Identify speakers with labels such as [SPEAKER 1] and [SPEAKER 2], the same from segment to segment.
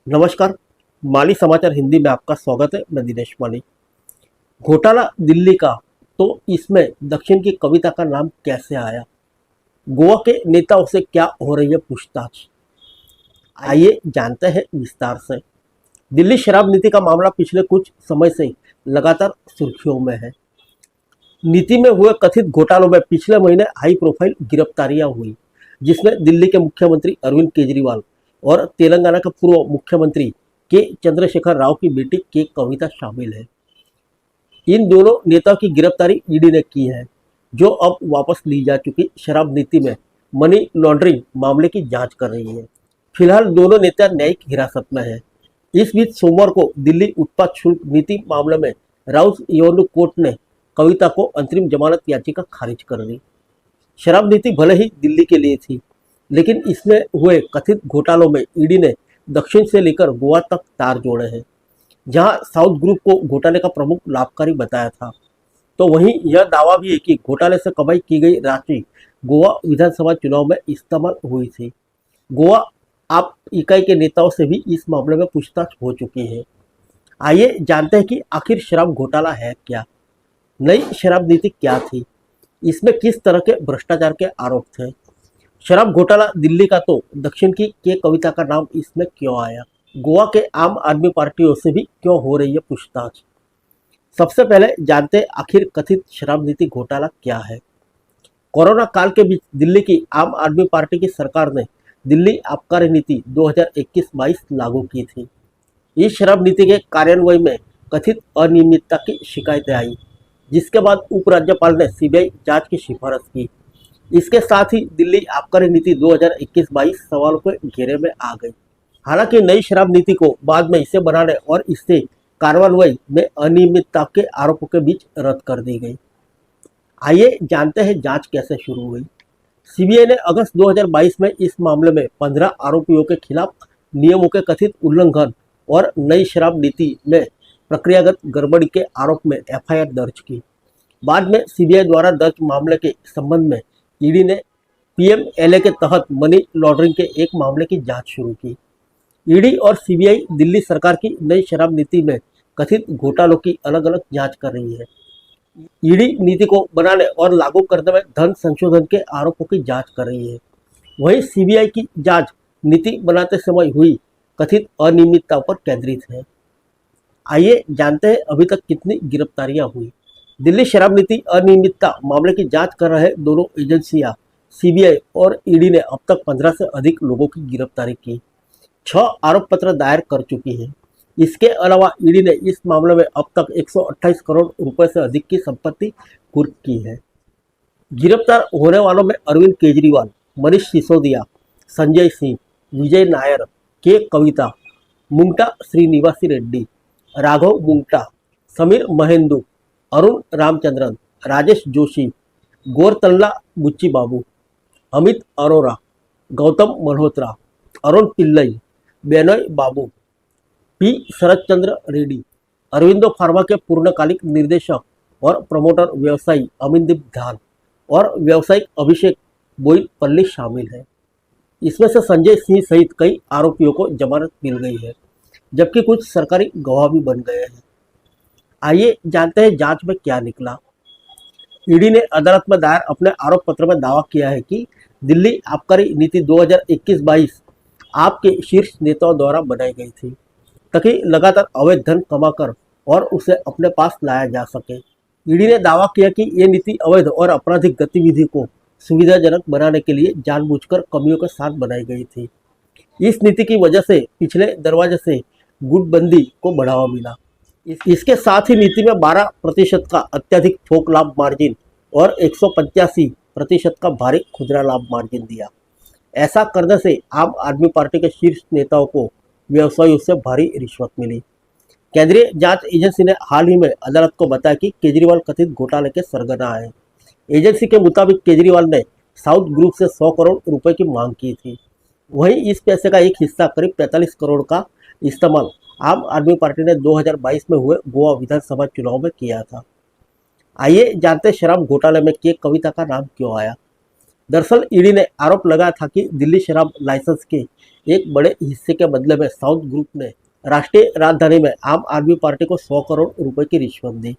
[SPEAKER 1] नमस्कार। माली समाचार हिंदी में आपका स्वागत है। मैं दिनेश माली। घोटाला दिल्ली का, तो इसमें दक्षिण की कविता का नाम कैसे आया? गोवा के नेताओं से क्या हो रही है पूछताछ? आइए जानते हैं विस्तार से। दिल्ली शराब नीति का मामला पिछले कुछ समय से लगातार सुर्खियों में है। नीति में हुए कथित घोटालों में पिछले महीने हाई प्रोफाइल गिरफ्तारियां हुई, जिसमें दिल्ली के मुख्यमंत्री अरविंद केजरीवाल और तेलंगाना के पूर्व मुख्यमंत्री के चंद्रशेखर राव की बेटी के कविता शामिल है। इन दोनों नेताओं की गिरफ्तारी ईडी ने की है, जो अब वापस ली जा चुकी शराब नीति में मनी लॉन्ड्रिंग मामले की जांच कर रही है। फिलहाल दोनों नेता न्यायिक हिरासत में हैं। इस बीच सोमवार को दिल्ली उत्पाद शुल्क नीति मामले में राउस एवेन्यू कोर्ट ने कविता को अंतरिम जमानत याचिका खारिज कर दी। शराब नीति भले ही दिल्ली के लिए थी, लेकिन इसमें हुए कथित घोटालों में ईडी ने दक्षिण से लेकर गोवा तक तार जोड़े हैं। जहां साउथ ग्रुप को घोटाले का प्रमुख लाभकारी बताया था, तो वहीं यह दावा भी है कि घोटाले से कमाई की गई राशि गोवा विधानसभा चुनाव में इस्तेमाल हुई थी। गोवा आप इकाई के नेताओं से भी इस मामले में पूछताछ हो चुकी है। आइए जानते हैं कि आखिर शराब घोटाला है क्या, नई शराब नीति क्या थी, इसमें किस तरह के भ्रष्टाचार के आरोप थे। शराब घोटाला दिल्ली का, तो दक्षिण की के कविता का नाम इसमें क्यों आया? गोवा के आम आदमी पार्टियों से भी क्यों हो रही है पूछताछ? सबसे पहले जानते हैं आखिर कथित शराब नीति घोटाला क्या है। कोरोना काल के बीच दिल्ली की आम आदमी पार्टी की सरकार ने दिल्ली आबकारी नीति 2021-22 लागू की थी। इस शराब नीति के कार्यान्वयन में कथित अनियमितता की शिकायतें आई, जिसके बाद उपराज्यपाल ने सीबीआई जांच की सिफारिश की। इसके साथ ही दिल्ली आबकारी नीति 2021-22 सवालों के घेरे में आ गई। हालांकि नई शराब नीति को बाद में इसे बनाने और इससे कार्रवाई में अनियमितता के आरोपों के बीच रद्द कर दी गई। आइए जानते हैं जांच कैसे शुरू हुई। सीबीआई ने अगस्त 2022 में इस मामले में 15 आरोपियों के खिलाफ नियमों के कथित उल्लंघन और नई शराब नीति में प्रक्रियागत गड़बड़ी के आरोप में एफआईआर दर्ज की। बाद में सीबीआई द्वारा दर्ज मामले के संबंध में ईडी ने पीएमएलए के तहत मनी लॉन्ड्रिंग के एक मामले की जांच शुरू की। ईडी और सीबीआई दिल्ली सरकार की नई शराब नीति में कथित घोटालों की अलग अलग जांच कर रही है। ईडी नीति को बनाने और लागू करने में धन संशोधन के आरोपों की जांच कर रही है। वहीं सीबीआई की जांच नीति बनाते समय हुई कथित अनियमितता पर केंद्रित है। आइए जानते हैं अभी तक कितनी गिरफ्तारियां हुई। दिल्ली शराब नीति अनियमितता मामले की जांच कर रहे दोनों एजेंसियां सीबीआई और ईडी ने अब तक 15 से अधिक लोगों की गिरफ्तारी की। 6 आरोप पत्र दायर कर चुकी है। इसके अलावा ईडी ने इस मामले में अब तक 128 करोड़ रुपए से अधिक की संपत्ति कुर्क की है। गिरफ्तार होने वालों में अरविंद केजरीवाल, मनीष सिसोदिया, संजय सिंह, विजय नायर, के कविता, मुंगटा श्रीनिवासी रेड्डी, राघव मुंगटा, समीर महेंदु, अरुण रामचंद्रन, राजेश जोशी, गोरतल्ला बुच्ची बाबू, अमित अरोरा, गौतम मल्होत्रा, अरुण पिल्लई, बेनोय बाबू, पी शरदचंद्र रेड्डी, अरविंदो फार्मा के पूर्णकालिक निर्देशक और प्रमोटर व्यवसायी अमिनदीप धान और व्यावसायिक अभिषेक बोईपल्ली शामिल है। इसमें से संजय सिंह सहित कई आरोपियों को जमानत मिल गई है, जबकि कुछ सरकारी गवाह भी बन गए हैं। आइए जानते हैं जांच में क्या निकला। ईडी ने अदालत में दायर अपने आरोप पत्र में दावा किया है कि दिल्ली आबकारी नीति 2021-22 आपके शीर्ष नेताओं द्वारा बनाई गई थी, ताकि लगातार अवैध धन कमाकर और उसे अपने पास लाया जा सके। ईडी ने दावा किया कि ये नीति अवैध और आपराधिक गतिविधि को सुविधाजनक बनाने के लिए जानबूझकर कमियों के साथ बनाई गई थी। इस नीति की वजह से पिछले दरवाजे से गुटबंदी को बढ़ावा मिला। इसके साथ ही नीति में 12% का अत्यधिक थोक लाभ मार्जिन और 185% का भारी खुदरा लाभ मार्जिन दिया। ऐसा करने से आम आदमी पार्टी के शीर्ष नेताओं को व्यवसायियों से भारी रिश्वत मिली। केंद्रीय जांच एजेंसी ने हाल ही में अदालत को बताया कि केजरीवाल कथित घोटाले के सरगना है। एजेंसी के मुताबिक केजरीवाल ने साउथ ग्रुप से 100 करोड़ रुपए की मांग की थी। वहीं इस पैसे का एक हिस्सा करीब 45 करोड़ का इस्तेमाल आम आदमी पार्टी ने 2022 में हुए गोवा विधानसभा चुनाव में किया था। आइए जानते शराब घोटाले में के कविता का नाम क्यों आया। दरअसल ईडी ने आरोप लगाया था कि दिल्ली शराब लाइसेंस के एक बड़े हिस्से के बदले में साउथ ग्रुप ने राष्ट्रीय राजधानी में आम आदमी पार्टी को 100 करोड़ रुपए की रिश्वत दी।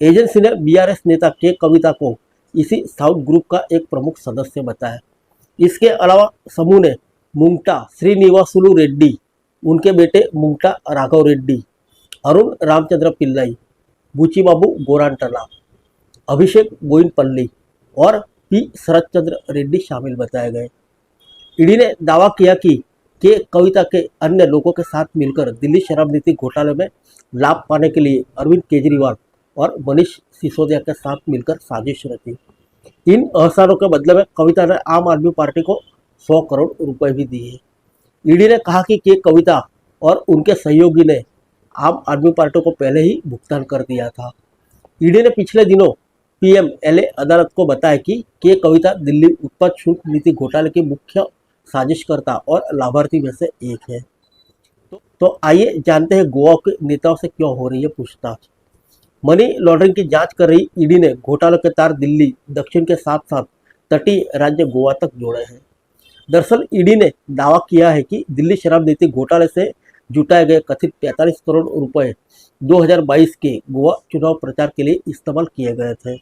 [SPEAKER 1] एजेंसी ने बीआरएस नेता के कविता को इसी साउथ ग्रुप का एक प्रमुख सदस्य बताया। इसके अलावा समूह ने मुंगटा श्रीनिवासुलु रेड्डी, उनके बेटे मुंगटा राघव रेड्डी, अरुण रामचंद्र पिल्लाई, बुचीबाबू गोरांटला, अभिषेक बोइनपल्ली और पी शरद रेड्डी शामिल बताए गए। ईडी ने दावा किया कि के कविता के अन्य लोगों के साथ मिलकर दिल्ली शराब नीति घोटाले में लाभ पाने के लिए अरविंद केजरीवाल और मनीष सिसोदिया के साथ मिलकर साजिश रची। इन एहसानों के बदले में कविता ने आम आदमी पार्टी को 100 करोड़ रुपए भी दिए। ईडी ने कहा कि के कविता और उनके सहयोगी ने आम आदमी पार्टी को पहले ही भुगतान कर दिया था। ईडी ने पिछले दिनों पीएमएलए अदालत को बताया कि के कविता दिल्ली उत्पाद शुल्क नीति घोटाले की मुख्य साजिशकर्ता और लाभार्थी में से एक है। तो आइए जानते हैं गोवा के नेताओं से क्यों हो रही है पूछताछ। मनी लॉन्ड्रिंग की जांच कर रही ईडी ने घोटाले के तार दिल्ली दक्षिण के साथ साथ तटीय राज्य गोवा तक जोड़े हैं। दरअसल ईडी ने दावा किया है कि दिल्ली शराब नीति घोटाले से जुटाए गए कथित 45 करोड़ रुपए 2022 के गोवा चुनाव प्रचार के लिए इस्तेमाल किए गए थे।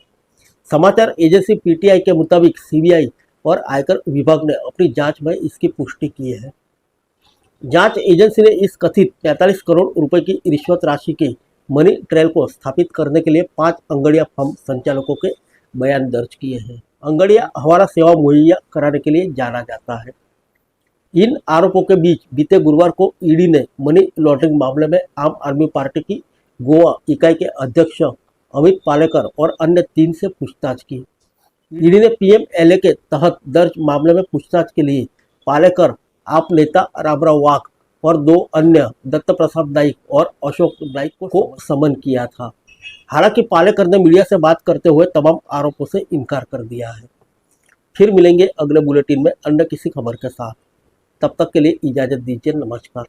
[SPEAKER 1] समाचार एजेंसी पीटीआई के मुताबिक सीबीआई और आयकर विभाग ने अपनी जांच में इसकी पुष्टि की है। जांच एजेंसी ने इस कथित 45 करोड़ रुपए की रिश्वत राशि के मनी ट्रेल को स्थापित करने के लिए 5 अंगड़िया फर्म संचालकों के बयान दर्ज किए हैं। अंगड़िया हवाला सेवा मुहैया कराने के लिए जाना जाता है। इन आरोपों के बीच बीते गुरुवार को ईडी ने मनी लॉन्ड्रिंग मामले में आम आदमी पार्टी की गोवा इकाई के अध्यक्ष अमित पालेकर और अन्य 3 से पूछताछ की। ईडी ने पीएमएलए के तहत दर्ज मामले में पूछताछ के लिए पालेकर, आप नेता रामराव वाघ और 2 अन्य दत्त प्रसाद नाइक और अशोक नाइक को समन किया था। हालांकि पालेकर ने मीडिया से बात करते हुए तमाम आरोपों से इनकार कर दिया है। फिर मिलेंगे अगले बुलेटिन में अन्य किसी खबर के साथ। तब तक के लिए इजाजत दीजिए। नमस्कार।